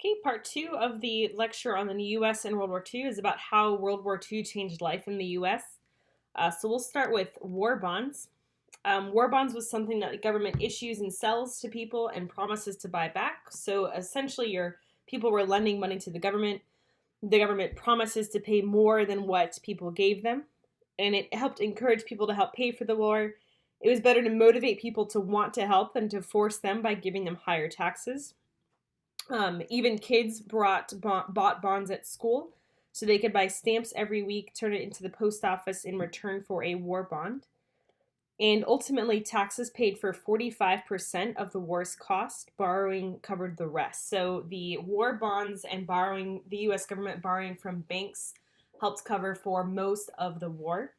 Okay, part two of the lecture on the U.S. and World War II is about how World War II changed life in the U.S. So we'll start with war bonds. War bonds was something that the government issues and sells to people and promises to buy back. So essentially, your people were lending money to the government. The government promises to pay more than what people gave them, and it helped encourage people to help pay for the war. It was better to motivate people to want to help than to force them by giving them higher taxes. Even kids bought bonds at school so they could buy stamps every week, turn it into the post office in return for a war bond. And ultimately, taxes paid for 45% of the war's cost. Borrowing covered the rest. So the war bonds and borrowing, the US government borrowing from banks helped cover for most of the war.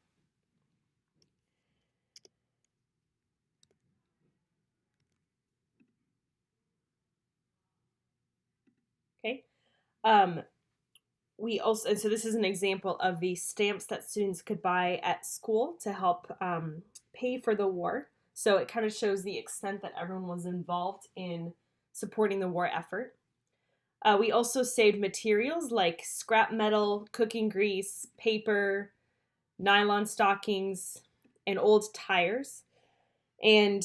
Okay. Um, we also, and so this is an example of the stamps that students could buy at school to help pay for the war. So it kind of shows the extent that everyone was involved in supporting the war effort. We also saved materials like scrap metal, cooking grease, paper, nylon stockings, and old tires. And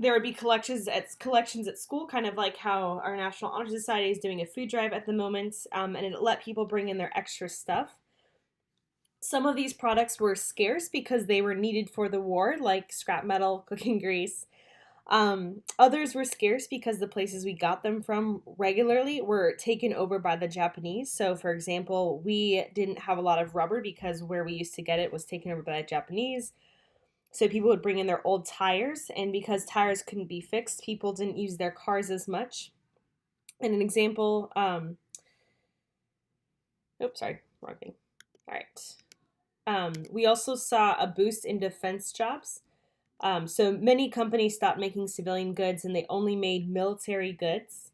there would be collections at school, kind of like how our National Honor Society is doing a food drive at the moment, and it let people bring in their extra stuff. Some of these products were scarce because they were needed for the war, like scrap metal, cooking grease. Others were scarce because the places we got them from regularly were taken over by the Japanese. So, for example, we didn't have a lot of rubber because where we used to get it was taken over by the Japanese. So people would bring in their old tires, and because tires couldn't be fixed, people didn't use their cars as much. And an example, oops, sorry, wrong thing. All right. We also saw a boost in defense jobs. So many companies stopped making civilian goods and they only made military goods.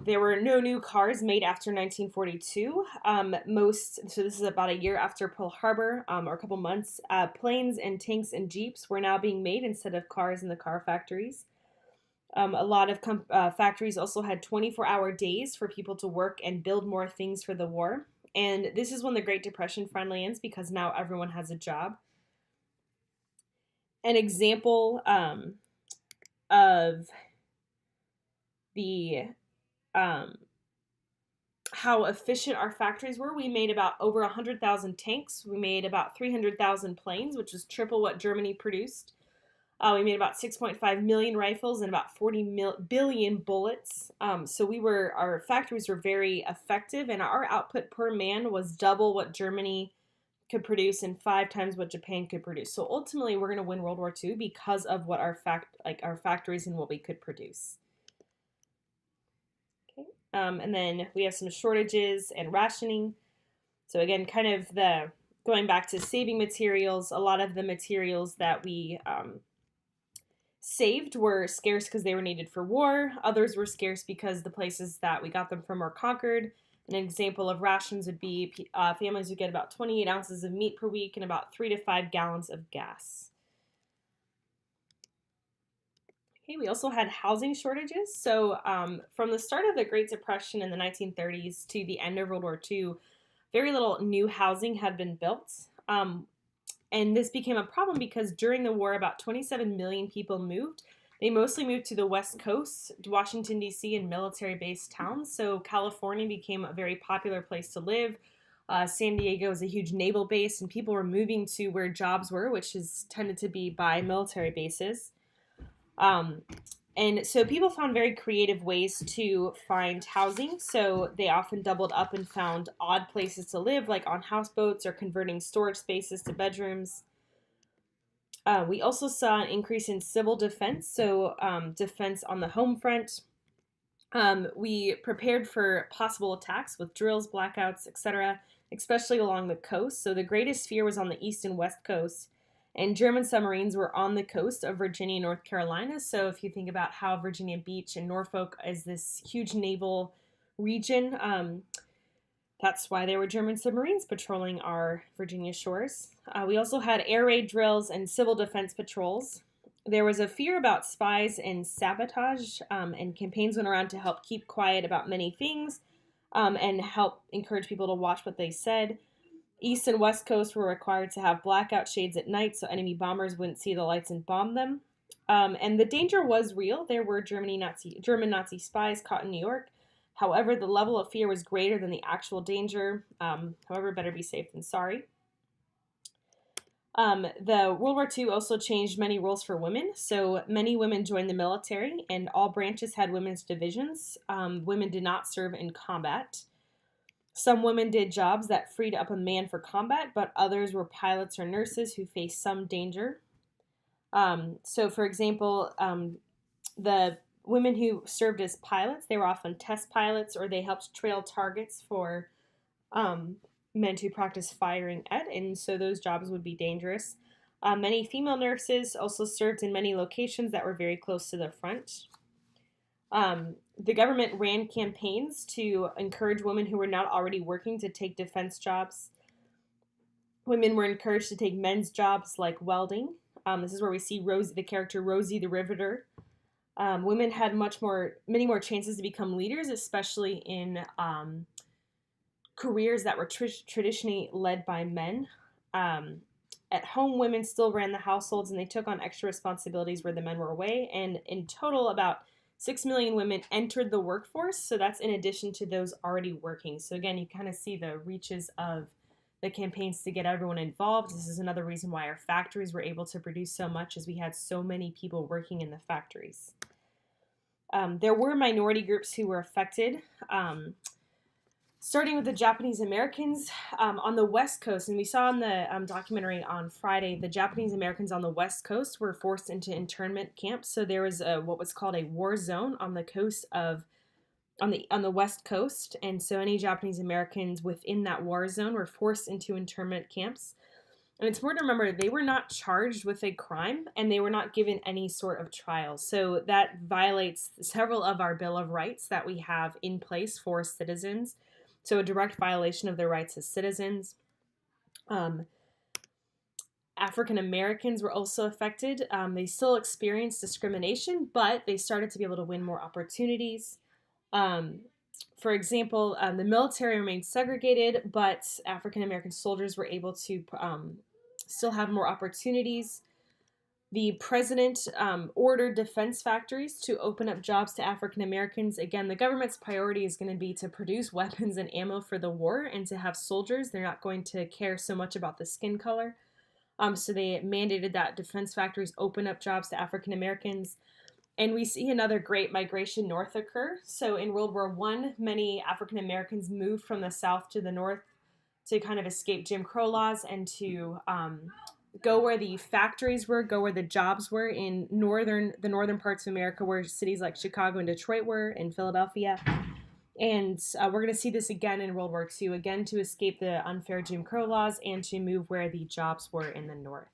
There were no new cars made after 1942. So this is about a year after Pearl Harbor, or a couple months. Planes and tanks and jeeps were now being made instead of cars in the car factories. A lot of factories also had 24-hour days for people to work and build more things for the war. And this is when the Great Depression finally ends because now everyone has a job. An example of the how efficient our factories were. We made about over 100,000 tanks. We made about 300,000 planes, which is triple what Germany produced. We made about 6.5 million rifles and about 40 billion bullets. So our factories were very effective, and our output per man was double what Germany could produce and 5 times what Japan could produce. So ultimately, we're going to win World War II because of what our factories and what we could produce. Okay, and then we have some shortages and rationing. So again, kind of going back to saving materials. A lot of the materials that we saved were scarce because they were needed for war. Others were scarce because the places that we got them from were conquered. An example of rations would be families would get about 28 ounces of meat per week and about 3 to 5 gallons of gas. Okay, we also had housing shortages. So from the start of the Great Depression in the 1930s to the end of World War II, very little new housing had been built. And this became a problem because during the war, about 27 million people moved. They mostly moved to the West Coast, Washington, D.C., and military-based towns. So California became a very popular place to live. San Diego is a huge naval base, and people were moving to where jobs were, which is tended to be by military bases. And so people found very creative ways to find housing. So they often doubled up and found odd places to live, like on houseboats or converting storage spaces to bedrooms. We also saw an increase in civil defense, so defense on the home front. We prepared for possible attacks with drills, blackouts, etc., especially along the coast. So the greatest fear was on the east and west coast, and German submarines were on the coast of Virginia and North Carolina. So if you think about how Virginia Beach and Norfolk is this huge naval region, that's why there were German submarines patrolling our Virginia shores. We also had air raid drills and civil defense patrols. There was a fear about spies and sabotage, and campaigns went around to help keep quiet about many things, and help encourage people to watch what they said. East and West Coast were required to have blackout shades at night so enemy bombers wouldn't see the lights and bomb them. And the danger was real. There were German Nazi spies caught in New York. However, the level of fear was greater than the actual danger. However, better be safe than sorry. The World War II also changed many roles for women. So many women joined the military, and all branches had women's divisions. Women did not serve in combat. Some women did jobs that freed up a man for combat, but others were pilots or nurses who faced some danger. So, for example, the women who served as pilots, they were often test pilots, or they helped trail targets for men to practice firing at, and so those jobs would be dangerous. Many female nurses also served in many locations that were very close to the front. The government ran campaigns to encourage women who were not already working to take defense jobs. Women were encouraged to take men's jobs like welding. This is where we see Rosie, the character Rosie the Riveter. Women had many more chances to become leaders, especially in careers that were traditionally led by men. At home, women still ran the households, and they took on extra responsibilities where the men were away. And in total, about 6 million women entered the workforce, so that's in addition to those already working. So again, you kind of see the reaches of the campaigns to get everyone involved. This is another reason why our factories were able to produce so much, as we had so many people working in the factories. There were minority groups who were affected, starting with the Japanese Americans on the West Coast. And we saw in the documentary on Friday, the Japanese Americans on the West Coast were forced into internment camps. So there was what was called a war zone on the coast of on the West Coast, and so any Japanese Americans within that war zone were forced into internment camps. And it's important to remember they were not charged with a crime, and they were not given any sort of trial. So that violates several of our Bill of Rights that we have in place for citizens. So a direct violation of their rights as citizens. African Americans were also affected. They still experienced discrimination, but they started to be able to win more opportunities. For example, the military remained segregated, but African American soldiers were able to still have more opportunities. The president ordered defense factories to open up jobs to African Americans. Again, the government's priority is going to be to produce weapons and ammo for the war and to have soldiers. They're not going to care so much about the skin color. So they mandated that defense factories open up jobs to African Americans. And we see another great migration north occur. So in World War I, many African Americans moved from the south to the north to kind of escape Jim Crow laws and to go where the factories were, go where the jobs were in the northern parts of America, where cities like Chicago and Detroit were, and Philadelphia. And we're going to see this again in World War II, again to escape the unfair Jim Crow laws and to move where the jobs were in the north.